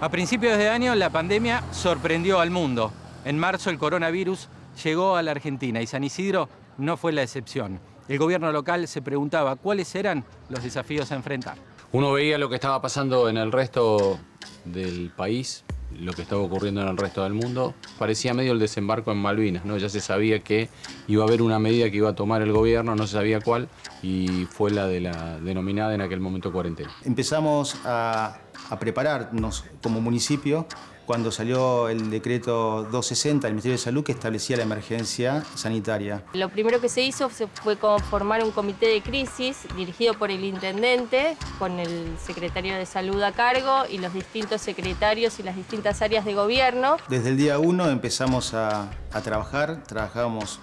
A principios de año, la pandemia sorprendió al mundo. En marzo, el coronavirus llegó a la Argentina y San Isidro no fue la excepción. El gobierno local se preguntaba cuáles eran los desafíos a enfrentar. Uno veía lo que estaba pasando en el resto del país, lo que estaba ocurriendo en el resto del mundo. Parecía medio el desembarco en Malvinas, ¿no? Ya se sabía que iba a haber una medida que iba a tomar el gobierno, no se sabía cuál, y fue la de la denominada en aquel momento cuarentena. Empezamos a prepararnos como municipio cuando salió el decreto 260 del Ministerio de Salud que establecía la emergencia sanitaria. Lo primero que se hizo fue conformar un comité de crisis dirigido por el intendente, con el secretario de Salud a cargo y los distintos secretarios y las distintas áreas de gobierno. Desde el día 1 empezamos a trabajar, trabajábamos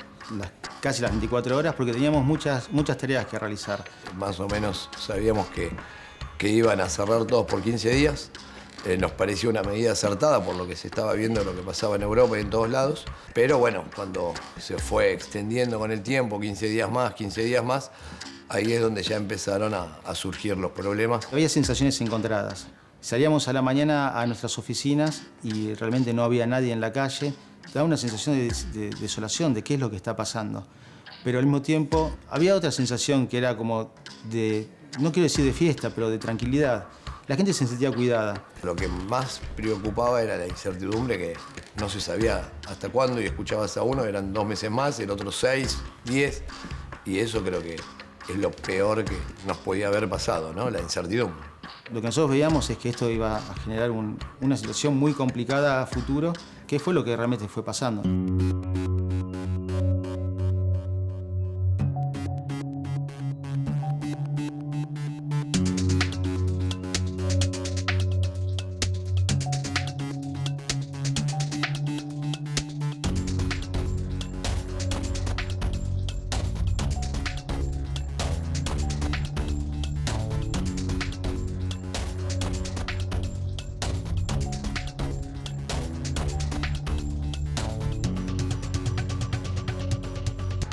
casi las 24 horas porque teníamos muchas tareas que realizar. Más o menos sabíamos que iban a cerrar todos por 15 días. Nos pareció una medida acertada por lo que se estaba viendo, lo que pasaba en Europa y en todos lados. Pero bueno, cuando se fue extendiendo con el tiempo, 15 días más, ahí es donde ya empezaron a surgir los problemas. Había sensaciones encontradas. Salíamos a la mañana a nuestras oficinas y realmente no había nadie en la calle. Daba una sensación de desolación, de qué es lo que está pasando. Pero al mismo tiempo había otra sensación que era como de, no quiero decir de fiesta, pero de tranquilidad. La gente se sentía cuidada. Lo que más preocupaba era la incertidumbre, que no se sabía hasta cuándo, y escuchabas a uno, eran 2 meses más, el otro 6, 10, y eso creo que es lo peor que nos podía haber pasado, ¿no? La incertidumbre. Lo que nosotros veíamos es que esto iba a generar una situación muy complicada a futuro, que fue lo que realmente fue pasando.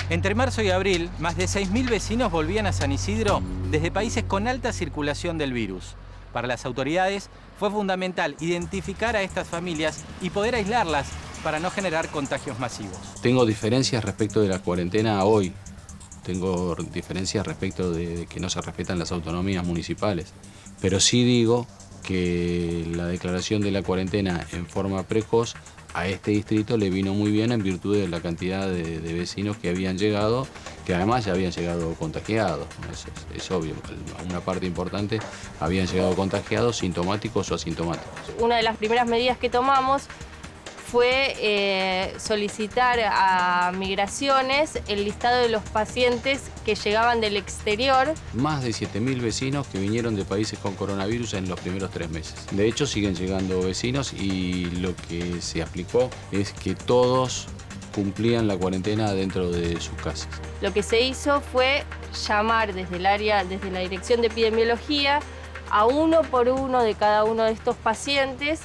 Entre marzo y abril, más de 6.000 vecinos volvían a San Isidro desde países con alta circulación del virus. Para las autoridades fue fundamental identificar a estas familias y poder aislarlas para no generar contagios masivos. Tengo diferencias respecto de la cuarentena hoy. Tengo diferencias respecto de que no se respetan las autonomías municipales. Pero sí digo que la declaración de la cuarentena en forma precoz a este distrito le vino muy bien en virtud de la cantidad de vecinos que habían llegado, que además ya habían llegado contagiados. Es obvio, una parte importante habían llegado contagiados, sintomáticos o asintomáticos. Una de las primeras medidas que tomamos fue solicitar a Migraciones el listado de los pacientes que llegaban del exterior. Más de 7.000 vecinos que vinieron de países con coronavirus en los primeros 3 meses. De hecho, siguen llegando vecinos y lo que se aplicó es que todos cumplían la cuarentena dentro de sus casas. Lo que se hizo fue llamar desde la Dirección de Epidemiología a uno por uno de cada uno de estos pacientes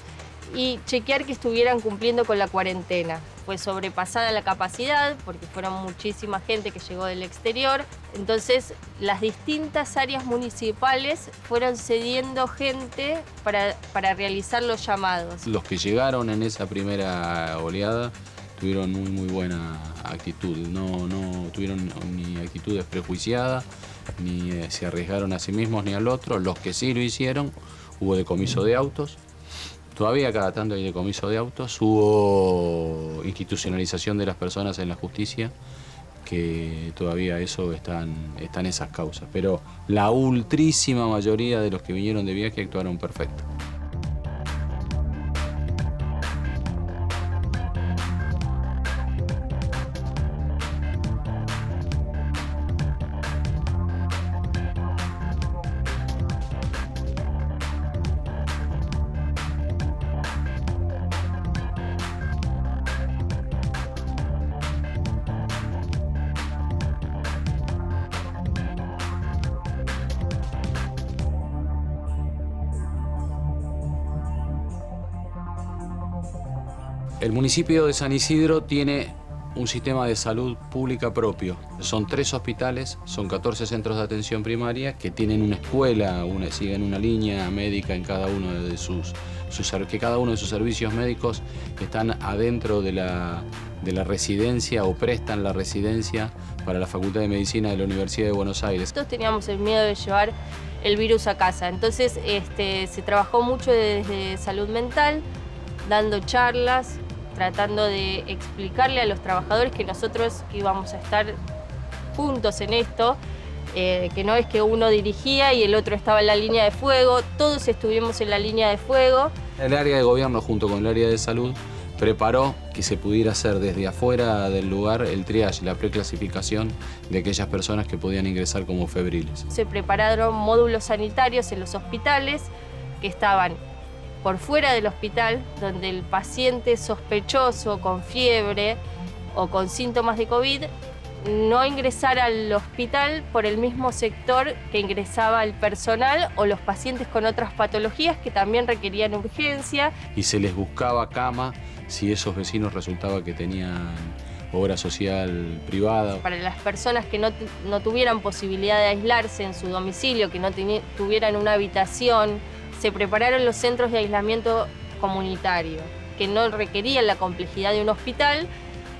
y chequear que estuvieran cumpliendo con la cuarentena. Fue sobrepasada la capacidad porque fueron muchísima gente que llegó del exterior. Entonces, las distintas áreas municipales fueron cediendo gente para realizar los llamados. Los que llegaron en esa primera oleada tuvieron muy buena actitud. No tuvieron ni actitudes prejuiciadas, ni se arriesgaron a sí mismos ni al otro. Los que sí lo hicieron, hubo decomiso de autos. Todavía cada tanto hay decomiso de autos, hubo institucionalización de las personas en la justicia, que todavía eso están esas causas. Pero la ultrísima mayoría de los que vinieron de viaje actuaron perfecto. El municipio de San Isidro tiene un sistema de salud pública propio. Son 3 hospitales, son 14 centros de atención primaria que tienen una escuela, siguen una línea médica en cada uno de que cada uno de sus servicios médicos están adentro de la residencia o prestan la residencia para la Facultad de Medicina de la Universidad de Buenos Aires. Todos teníamos el miedo de llevar el virus a casa, entonces se trabajó mucho desde salud mental, dando charlas, tratando de explicarle a los trabajadores que nosotros íbamos a estar juntos en esto, que no es que uno dirigía y el otro estaba en la línea de fuego, todos estuvimos en la línea de fuego. El área de gobierno junto con el área de salud preparó que se pudiera hacer desde afuera del lugar el triage, la preclasificación de aquellas personas que podían ingresar como febriles. Se prepararon módulos sanitarios en los hospitales que estaban por fuera del hospital, donde el paciente sospechoso con fiebre o con síntomas de COVID no ingresara al hospital por el mismo sector que ingresaba el personal o los pacientes con otras patologías que también requerían urgencia. Y se les buscaba cama si esos vecinos resultaba que tenían obra social privada. Para las personas que no tuvieran posibilidad de aislarse en su domicilio, que no tuvieran una habitación, se prepararon los centros de aislamiento comunitario, que no requerían la complejidad de un hospital,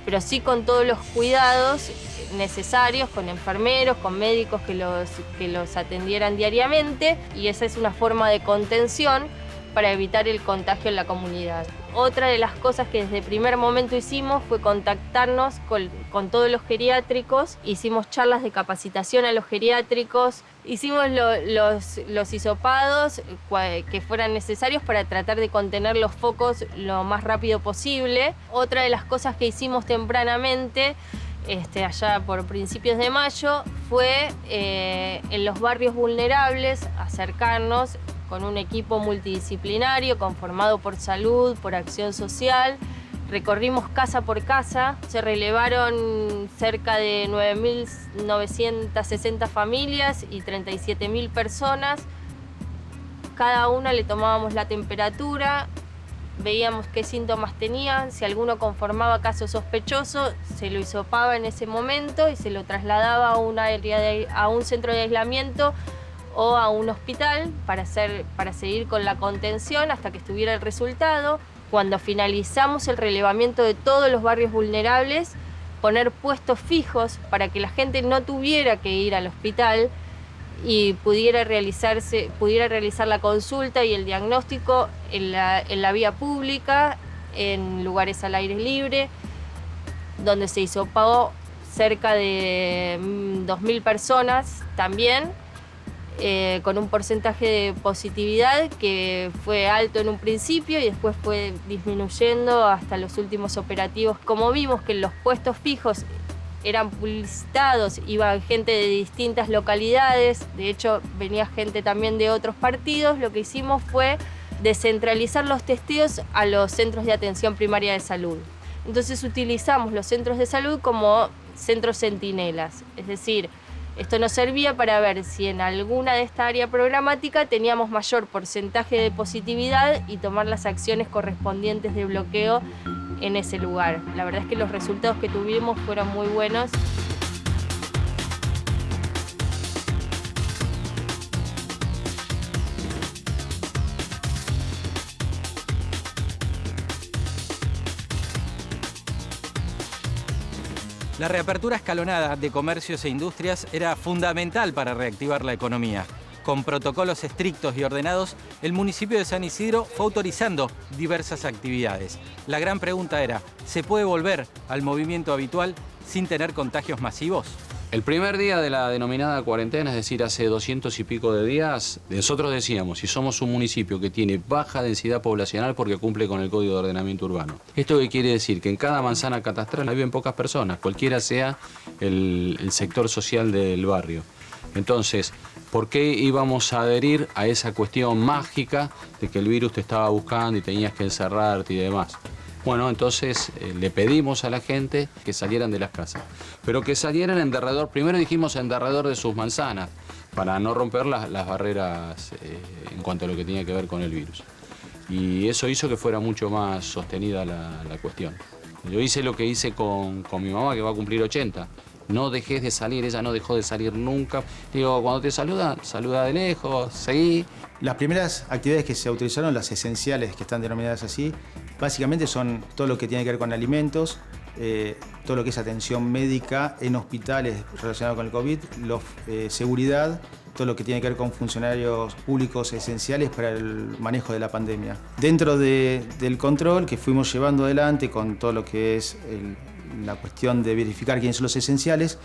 pero sí con todos los cuidados necesarios, con enfermeros, con médicos que los atendieran diariamente, y esa es una forma de contención para evitar el contagio en la comunidad. Otra de las cosas que desde el primer momento hicimos fue contactarnos con todos los geriátricos, hicimos charlas de capacitación a los geriátricos, hicimos los hisopados que fueran necesarios para tratar de contener los focos lo más rápido posible. Otra de las cosas que hicimos tempranamente, allá por principios de mayo, fue en los barrios vulnerables acercarnos con un equipo multidisciplinario conformado por salud, por acción social. Recorrimos casa por casa, se relevaron cerca de 9.960 familias y 37.000 personas. Cada una le tomábamos la temperatura, veíamos qué síntomas tenían, si alguno conformaba caso sospechoso, se lo hisopaba en ese momento y se lo trasladaba a un centro de aislamiento o a un hospital para seguir con la contención hasta que estuviera el resultado. Cuando finalizamos el relevamiento de todos los barrios vulnerables, poner puestos fijos para que la gente no tuviera que ir al hospital y pudiera realizar la consulta y el diagnóstico en la vía pública, en lugares al aire libre, donde se hisopó cerca de 2.000 personas también, con un porcentaje de positividad que fue alto en un principio y después fue disminuyendo hasta los últimos operativos. Como vimos que los puestos fijos eran publicitados, iba gente de distintas localidades, de hecho venía gente también de otros partidos, lo que hicimos fue descentralizar los testeos a los centros de atención primaria de salud. Entonces utilizamos los centros de salud como centros centinelas, es decir, esto nos servía para ver si en alguna de esta área programática teníamos mayor porcentaje de positividad y tomar las acciones correspondientes de bloqueo en ese lugar. La verdad es que los resultados que tuvimos fueron muy buenos. La reapertura escalonada de comercios e industrias era fundamental para reactivar la economía. Con protocolos estrictos y ordenados, el municipio de San Isidro fue autorizando diversas actividades. La gran pregunta era, ¿se puede volver al movimiento habitual sin tener contagios masivos? El primer día de la denominada cuarentena, es decir, hace 200 y pico de días, nosotros decíamos, si somos un municipio que tiene baja densidad poblacional porque cumple con el Código de Ordenamiento Urbano. ¿Esto qué quiere decir? Que en cada manzana catastral viven pocas personas, cualquiera sea el sector social del barrio. Entonces, ¿por qué íbamos a adherir a esa cuestión mágica de que el virus te estaba buscando y tenías que encerrarte y demás? Bueno, entonces le pedimos a la gente que salieran de las casas, pero que salieran en derredor, primero dijimos en derredor de sus manzanas, para no romper las barreras en cuanto a lo que tenía que ver con el virus. Y eso hizo que fuera mucho más sostenida la cuestión. Yo hice lo que hice con mi mamá, que va a cumplir 80. No dejes de salir, ella no dejó de salir nunca. Digo, cuando te saludan, saluda de lejos, seguí. Las primeras actividades que se autorizaron, las esenciales, que están denominadas así, básicamente son todo lo que tiene que ver con alimentos, todo lo que es atención médica en hospitales relacionados con el COVID, seguridad, todo lo que tiene que ver con funcionarios públicos esenciales para el manejo de la pandemia. Dentro del control que fuimos llevando adelante con todo lo que es la cuestión de verificar quiénes son los esenciales,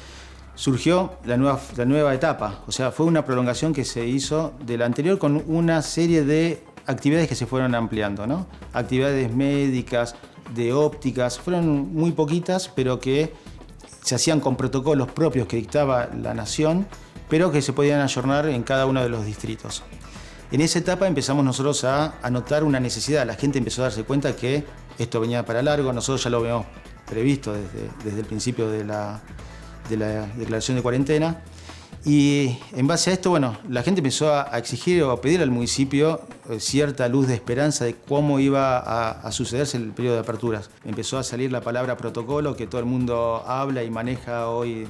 surgió la nueva etapa. O sea, fue una prolongación que se hizo de la anterior con una serie de actividades que se fueron ampliando, ¿no? Actividades médicas, de ópticas, fueron muy poquitas, pero que se hacían con protocolos propios que dictaba la nación, pero que se podían ayornar en cada uno de los distritos. En esa etapa empezamos nosotros a notar una necesidad. La gente empezó a darse cuenta que esto venía para largo. Nosotros ya lo habíamos previsto desde el principio de la declaración de cuarentena. Y en base a esto, bueno, la gente empezó a exigir o a pedir al municipio cierta luz de esperanza de cómo iba a sucederse el periodo de aperturas. Empezó a salir la palabra protocolo, que todo el mundo habla y maneja hoy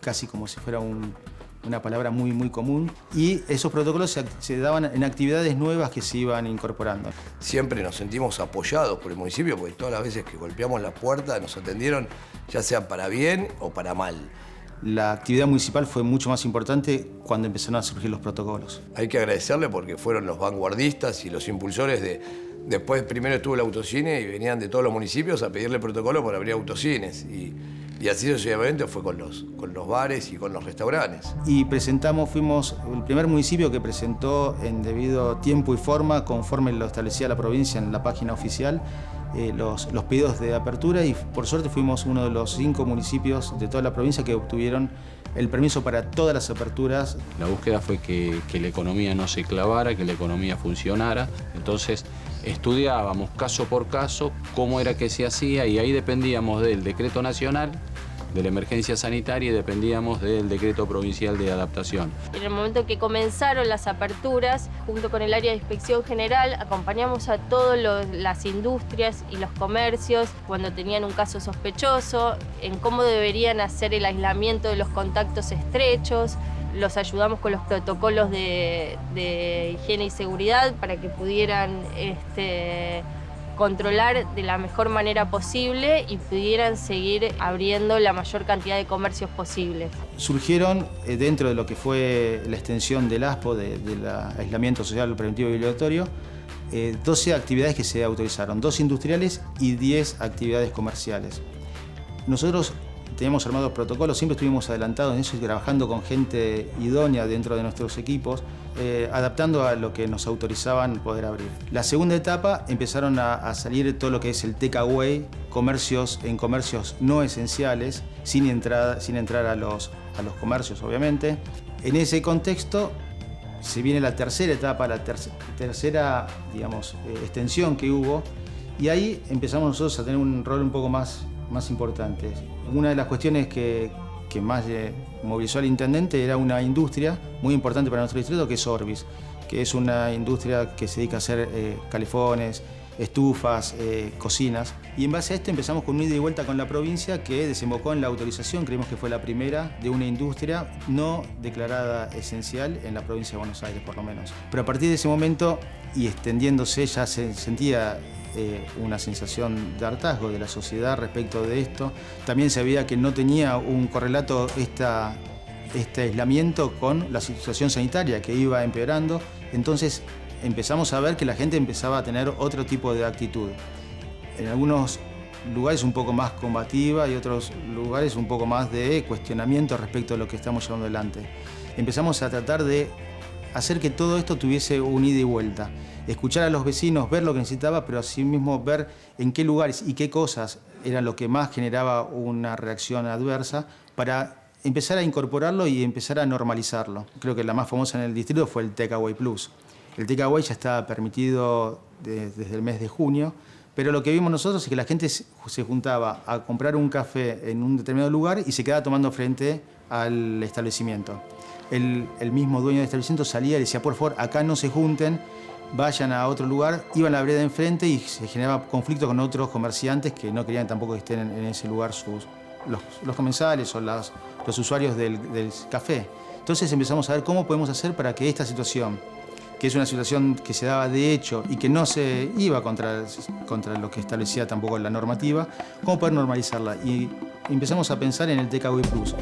casi como si fuera una palabra muy, muy común. Y esos protocolos se daban en actividades nuevas que se iban incorporando. Siempre nos sentimos apoyados por el municipio, porque todas las veces que golpeamos la puerta nos atendieron, ya sea para bien o para mal. La actividad municipal fue mucho más importante cuando empezaron a surgir los protocolos. Hay que agradecerle porque fueron los vanguardistas y los impulsores de... Después primero estuvo el autocine y venían de todos los municipios a pedirle protocolo para abrir autocines. Y así sucesivamente fue con los bares y con los restaurantes. Y fuimos el primer municipio que presentó en debido tiempo y forma, conforme lo establecía la provincia en la página oficial, los pedidos de apertura, y por suerte fuimos uno de los 5 municipios de toda la provincia que obtuvieron el permiso para todas las aperturas. La búsqueda fue que la economía no se clavara, que la economía funcionara. Entonces estudiábamos caso por caso cómo era que se hacía, y ahí dependíamos del decreto nacional, de la emergencia sanitaria, y dependíamos del decreto provincial de adaptación. En el momento que comenzaron las aperturas, junto con el área de inspección general, acompañamos a todas las industrias y los comercios cuando tenían un caso sospechoso, en cómo deberían hacer el aislamiento de los contactos estrechos. Los ayudamos con los protocolos de higiene y seguridad para que pudieran controlar de la mejor manera posible y pudieran seguir abriendo la mayor cantidad de comercios posibles. Surgieron dentro de lo que fue la extensión del ASPO, del aislamiento social preventivo y obligatorio, 12 actividades que se autorizaron, 2 industriales y 10 actividades comerciales. Nosotros teníamos armados protocolos, siempre estuvimos adelantados en eso y trabajando con gente idónea dentro de nuestros equipos, adaptando a lo que nos autorizaban poder abrir. La segunda etapa empezaron a salir todo lo que es el takeaway, en comercios no esenciales, sin entrar a los comercios, obviamente. En ese contexto se viene la tercera etapa, la tercera, digamos, extensión que hubo, y ahí empezamos nosotros a tener un rol un poco más importante. Una de las cuestiones que más movilizó al intendente era una industria muy importante para nuestro distrito, que es Orbis, que es una industria que se dedica a hacer calefones, estufas, cocinas. Y en base a esto empezamos con un ida y vuelta con la provincia que desembocó en la autorización, creemos que fue la primera, de una industria no declarada esencial en la provincia de Buenos Aires, por lo menos. Pero a partir de ese momento, y extendiéndose, ya se sentía una sensación de hartazgo de la sociedad respecto de esto. También se veía que no tenía un correlato este aislamiento con la situación sanitaria, que iba empeorando. Entonces empezamos a ver que la gente empezaba a tener otro tipo de actitud. En algunos lugares un poco más combativa y otros lugares un poco más de cuestionamiento respecto a lo que estamos llevando adelante. Empezamos a tratar de hacer que todo esto tuviese un ida y vuelta. Escuchar a los vecinos, ver lo que necesitaba, pero asimismo ver en qué lugares y qué cosas era lo que más generaba una reacción adversa para empezar a incorporarlo y empezar a normalizarlo. Creo que la más famosa en el distrito fue el Takeaway Plus. El Takeaway ya estaba permitido desde el mes de junio, pero lo que vimos nosotros es que la gente se juntaba a comprar un café en un determinado lugar y se quedaba tomando frente al establecimiento. El mismo dueño del establecimiento salía y decía, por favor, acá no se junten, vayan a otro lugar, iban a la vereda de enfrente y se generaba conflicto con otros comerciantes que no querían tampoco que estén en ese lugar los comensales o los usuarios del café. Entonces empezamos a ver cómo podemos hacer para que esta situación, que es una situación que se daba de hecho y que no se iba contra lo que establecía tampoco la normativa, cómo poder normalizarla. Y empezamos a pensar en el Takeaway Plus.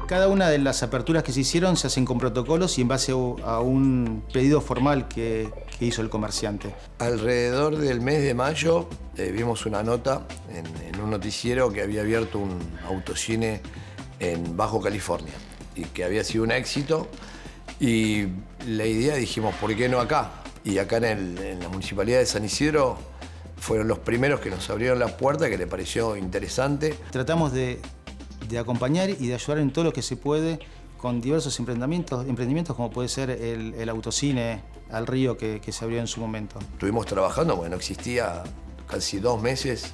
Cada una de las aperturas que se hicieron se hacen con protocolos y en base a un pedido formal que hizo el comerciante. Alrededor del mes de mayo vimos una nota en un noticiero que había abierto un autocine en Bajo California y que había sido un éxito. Y la idea, dijimos, ¿por qué no acá? Y acá en la Municipalidad de San Isidro fueron los primeros que nos abrieron la puerta, que le pareció interesante. Tratamos de acompañar y de ayudar en todo lo que se puede con diversos emprendimientos como puede ser el autocine al río que se abrió en su momento. Estuvimos trabajando, bueno, existía casi 2 meses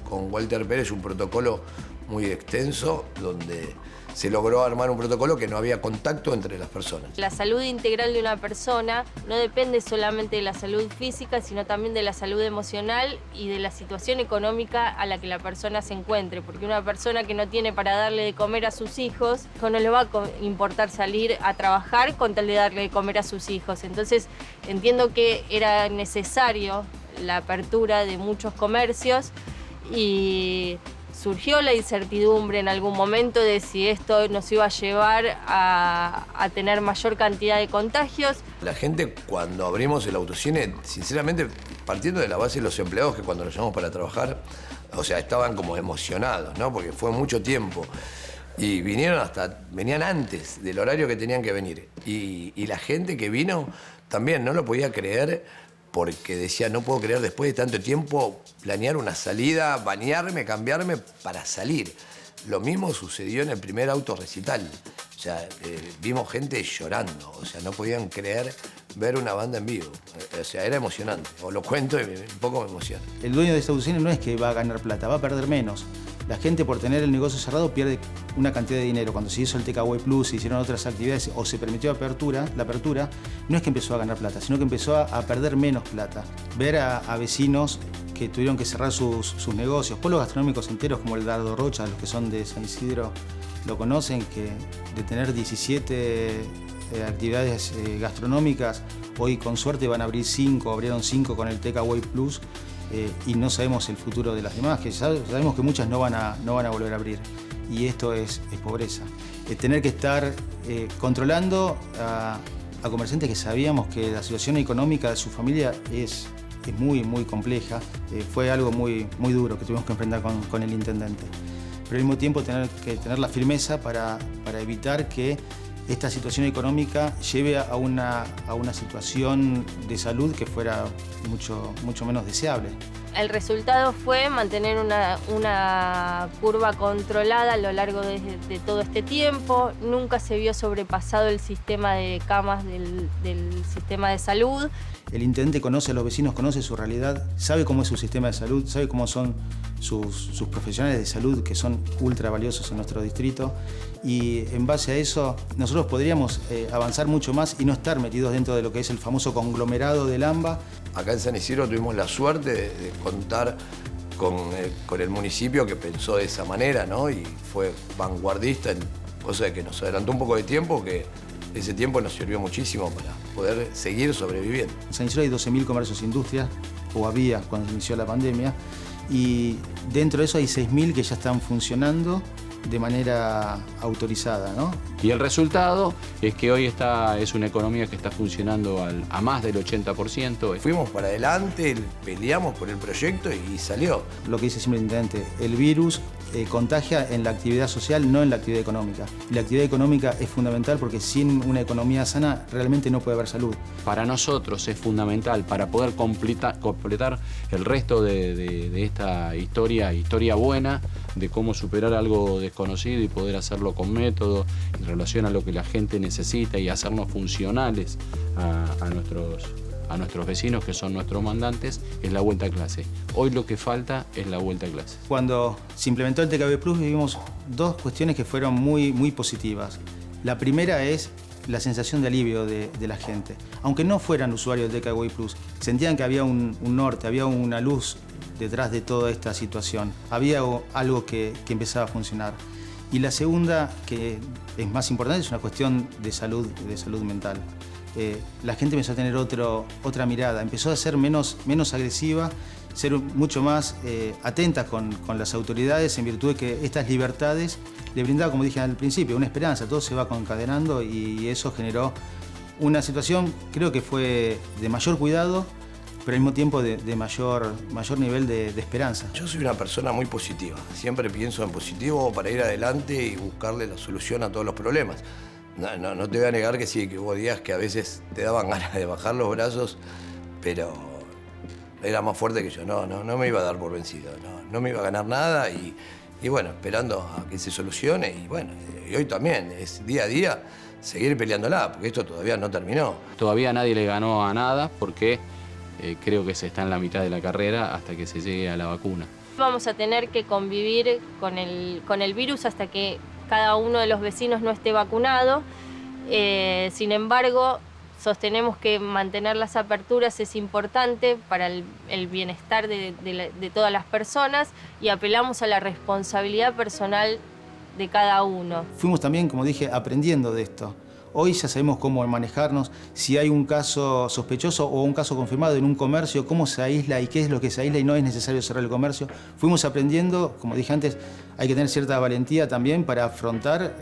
con Walter Pérez un protocolo muy extenso donde se logró armar un protocolo que no había contacto entre las personas. La salud integral de una persona no depende solamente de la salud física, sino también de la salud emocional y de la situación económica a la que la persona se encuentre. Porque una persona que no tiene para darle de comer a sus hijos, no le va a importar salir a trabajar con tal de darle de comer a sus hijos. Entonces entiendo que era necesario la apertura de muchos comercios y surgió la incertidumbre en algún momento de si esto nos iba a llevar a tener mayor cantidad de contagios. La gente, cuando abrimos el autocine, sinceramente, partiendo de la base de los empleados que cuando los llamamos para trabajar, o sea, estaban como emocionados, ¿no? Porque fue mucho tiempo. Y venían antes del horario que tenían que venir. Y la gente que vino también no lo podía creer, porque decía, no puedo creer después de tanto tiempo planear una salida, bañarme, cambiarme para salir. Lo mismo sucedió en el primer autorrecital. O sea, vimos gente llorando, o sea, no podían creer ver una banda en vivo. O sea, era emocionante. Os lo cuento y un poco me emociona. El dueño de esta autocine no es que va a ganar plata, va a perder menos. La gente por tener el negocio cerrado pierde una cantidad de dinero. Cuando se hizo el Takeaway Plus, se hicieron otras actividades o se permitió la apertura, no es que empezó a ganar plata, sino que empezó a perder menos plata. Ver a vecinos que tuvieron que cerrar sus negocios, pueblos gastronómicos enteros como el Dardo Rocha, los que son de San Isidro lo conocen, que de tener 17 actividades gastronómicas, hoy con suerte van a abrir 5, abrieron 5 con el Takeaway Plus. Y no sabemos el futuro de las demás, que sabemos que muchas no van a volver a abrir. Y esto es pobreza. Tener que estar controlando a comerciantes que sabíamos que la situación económica de su familia es muy, muy compleja. Fue algo muy, muy duro que tuvimos que enfrentar con el intendente. Pero al mismo tiempo tener que tener la firmeza para evitar que esta situación económica lleve a una situación de salud que fuera mucho menos deseable. El resultado fue mantener una curva controlada a lo largo de todo este tiempo. Nunca se vio sobrepasado el sistema de camas del sistema de salud. El intendente conoce a los vecinos, conoce su realidad, sabe cómo es su sistema de salud, sabe cómo son sus profesionales de salud, que son ultra valiosos en nuestro distrito. Y en base a eso, nosotros podríamos avanzar mucho más y no estar metidos dentro de lo que es el famoso conglomerado del AMBA. Acá en San Isidro tuvimos la suerte de contar con el municipio que pensó de esa manera, ¿no? Y fue vanguardista, cosa de que nos adelantó un poco de tiempo, que ese tiempo nos sirvió muchísimo para poder seguir sobreviviendo. En San Isidro hay 12.000 comercios e industrias, o había cuando se inició la pandemia, y dentro de eso hay 6.000 que ya están funcionando de manera autorizada, ¿no? Y el resultado es que hoy es una economía que está funcionando a más del 80%. Fuimos para adelante, peleamos por el proyecto y salió. Lo que dice siempre el intendente, el virus contagia en la actividad social, no en la actividad económica. Y la actividad económica es fundamental porque sin una economía sana realmente no puede haber salud. Para nosotros es fundamental para poder completar el resto de esta historia buena, de cómo superar algo desconocido y poder hacerlo con método en relación a lo que la gente necesita y hacernos funcionales a nuestros vecinos, que son nuestros mandantes, es la vuelta a clase. Hoy lo que falta es la vuelta a clase. Cuando se implementó el TKV Plus vivimos dos cuestiones que fueron muy positivas. La primera es la sensación de alivio de la gente. Aunque no fueran usuarios del TKV Plus, sentían que había un norte, había una luz detrás de toda esta situación. Había algo que empezaba a funcionar. Y la segunda, que es más importante, es una cuestión de salud mental. La gente empezó a tener otra mirada, empezó a ser menos agresiva, ser mucho más atenta con las autoridades en virtud de que estas libertades le brindaban, como dije al principio, una esperanza. Todo se va concadenando y eso generó una situación, creo que fue de mayor cuidado, pero al mismo tiempo de mayor nivel de esperanza. Yo soy una persona muy positiva, siempre pienso en positivo para ir adelante y buscarle la solución a todos los problemas. No te voy a negar que sí, que hubo días que a veces te daban ganas de bajar los brazos, pero era más fuerte que yo. No me iba a dar por vencido, no me iba a ganar nada y bueno, esperando a que se solucione. Y bueno, y hoy también es día a día seguir peleándola, porque esto todavía no terminó. Todavía nadie le ganó a nada porque creo que se está en la mitad de la carrera hasta que se llegue a la vacuna. Vamos a tener que convivir con el virus hasta que cada uno de los vecinos no esté vacunado. Sin embargo, sostenemos que mantener las aperturas es importante para el bienestar de todas las personas y apelamos a la responsabilidad personal de cada uno. Fuimos también, como dije, aprendiendo de esto. Hoy ya sabemos cómo manejarnos, si hay un caso sospechoso o un caso confirmado en un comercio, cómo se aísla y qué es lo que se aísla y no es necesario cerrar el comercio. Fuimos aprendiendo, como dije antes, hay que tener cierta valentía también para afrontar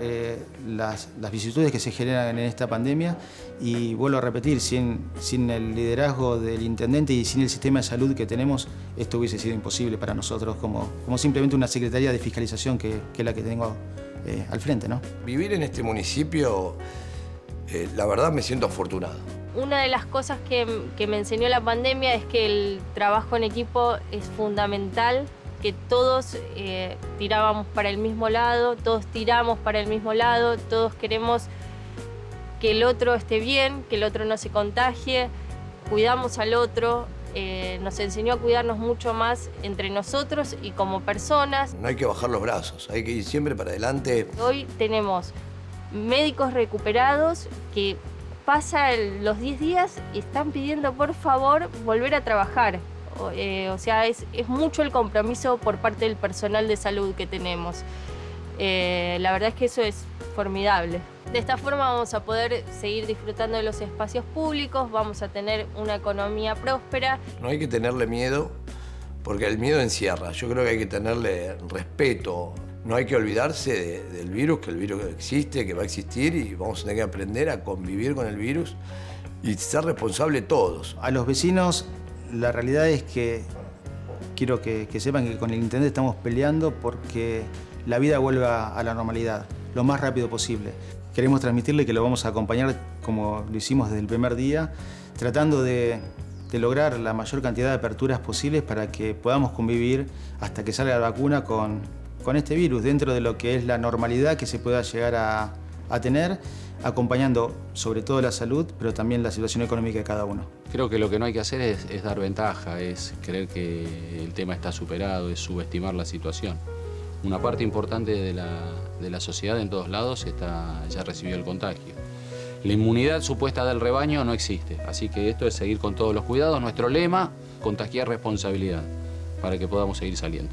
las vicisitudes que se generan en esta pandemia y vuelvo a repetir, sin el liderazgo del intendente y sin el sistema de salud que tenemos, esto hubiese sido imposible para nosotros como simplemente una secretaría de fiscalización que es la que tengo al frente, ¿no? Vivir en este municipio, la verdad me siento afortunado. Una de las cosas que me enseñó la pandemia es que el trabajo en equipo es fundamental, que todos tirábamos para el mismo lado, todos tiramos para el mismo lado, todos queremos que el otro esté bien, que el otro no se contagie, cuidamos al otro, nos enseñó a cuidarnos mucho más entre nosotros y como personas. No hay que bajar los brazos, hay que ir siempre para adelante. Hoy tenemos médicos recuperados que pasan los 10 días y están pidiendo por favor volver a trabajar. O sea, es mucho el compromiso por parte del personal de salud que tenemos. La verdad es que eso es formidable. De esta forma vamos a poder seguir disfrutando de los espacios públicos, vamos a tener una economía próspera. No hay que tenerle miedo, porque el miedo encierra. Yo creo que hay que tenerle respeto. No hay que olvidarse del virus, que el virus existe, que va a existir y vamos a tener que aprender a convivir con el virus y ser responsables todos. A los vecinos, la realidad es que quiero que sepan que con el intendente estamos peleando porque la vida vuelva a la normalidad lo más rápido posible. Queremos transmitirle que lo vamos a acompañar como lo hicimos desde el primer día, tratando de lograr la mayor cantidad de aperturas posibles para que podamos convivir hasta que salga la vacuna con este virus, dentro de lo que es la normalidad que se pueda llegar a tener, acompañando sobre todo la salud, pero también la situación económica de cada uno. Creo que lo que no hay que hacer es dar ventaja, es creer que el tema está superado, es subestimar la situación. Una parte importante de la sociedad en todos lados ya recibió el contagio. La inmunidad supuesta del rebaño no existe, así que esto es seguir con todos los cuidados. Nuestro lema, contagiar responsabilidad, para que podamos seguir saliendo.